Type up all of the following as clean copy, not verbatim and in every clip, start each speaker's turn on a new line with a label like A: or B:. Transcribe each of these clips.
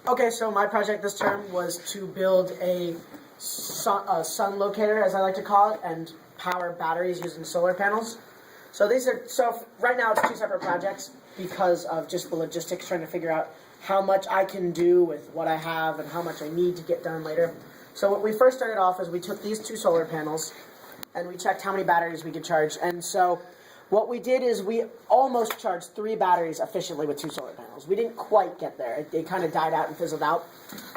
A: Okay, so my project this term was to build a sun locator, as I like to call it, and power batteries using solar panels. So right now it's two separate projects because of just the logistics, trying to figure out how much I can do with what I have and how much I need to get done later. So what we first started off is we took these two solar panels and we checked how many batteries we could charge. And so what we did is we almost charged 3 batteries efficiently with 2 solar panels. We didn't quite get there. It kind of died out and fizzled out.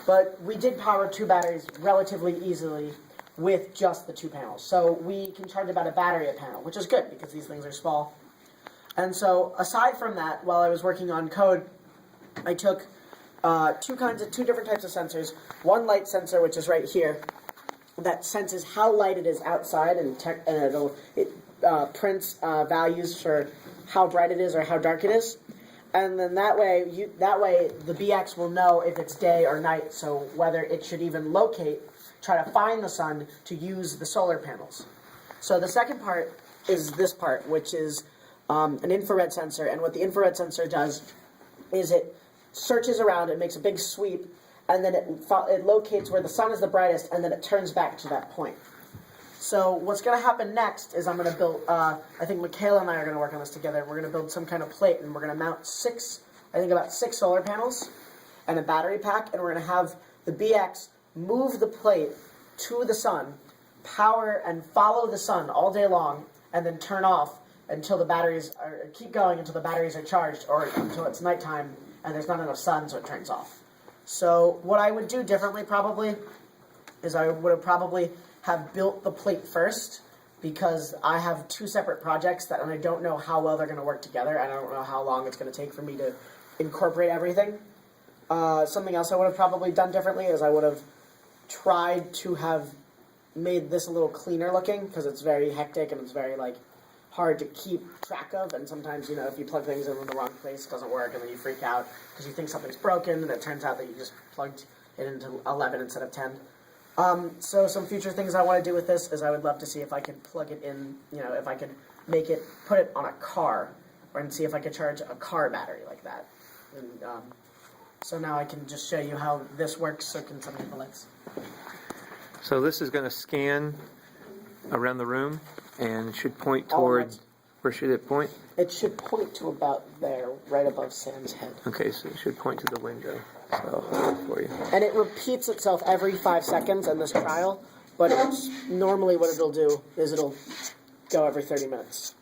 A: But we did power 2 batteries relatively easily with just the 2 panels. So we can charge about a battery a panel, which is good because these things are small. And so aside from that, while I was working on code, I took two different types of sensors. One light sensor, which is right here, that senses how light it is outside, and it prints values for how bright it is or how dark it is. And then that way the BX will know if it's day or night, so whether it should even try to find the sun to use the solar panels. So the second part is this part, which is an infrared sensor. And what the infrared sensor does is it searches around, it makes a big sweep, and then it locates where the sun is the brightest, and then it turns back to that point. So what's going to happen next is I'm going to build, I think Michaela and I are going to work on this together. We're going to build some kind of plate, and we're going to mount about six solar panels and a battery pack, and we're going to have the BX move the plate to the sun, power and follow the sun all day long, and then turn off until keep going until the batteries are charged, or until it's nighttime and there's not enough sun, so it turns off. So what I would do differently probably is I would have probably have built the plate first, because I have 2 separate projects and I don't know how well they're going to work together, and I don't know how long it's going to take for me to incorporate everything. Something else I would have probably done differently is I would have tried to have made this a little cleaner looking, because it's very hectic and it's very hard to keep track of, and sometimes, if you plug things in the wrong place, it doesn't work, and then you freak out because you think something's broken, and it turns out that you just plugged it into 11 instead of 10. So some future things I want to do with this is I would love to see if I could plug it in, if I could put it on a car, and see if I could charge a car battery like that. And, so now I can just show you how this works, so can some people let's.
B: So this is going to scan around the room and should point towards, where should it point?
A: It should point to about there, right above Sam's head.
B: Okay, so it should point to the window. So I'll hold it for you.
A: And it repeats itself every 5 seconds in this trial, but normally what it'll do is it'll go every 30 minutes.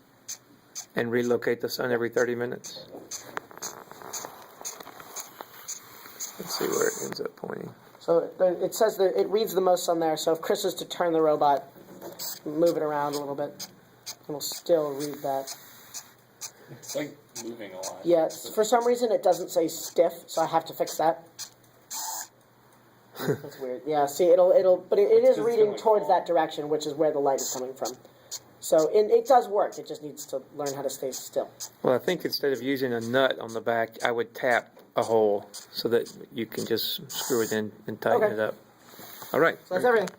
B: And relocate the sun every 30 minutes? Let's see where it ends up pointing.
A: So it says that it reads the most on there, so if Chris is to turn the robot, move it around a little bit, it'll still read that.
C: It's like moving a lot.
A: Yeah, for some reason it doesn't say stiff, so I have to fix that. That's weird. Yeah, see, but it is reading towards that direction, which is where the light is coming from. So it does work, it just needs to learn how to stay still.
B: Well, I think instead of using a nut on the back, I would tap a hole so that you can just screw it in and tighten it up. All right.
A: So that's everything.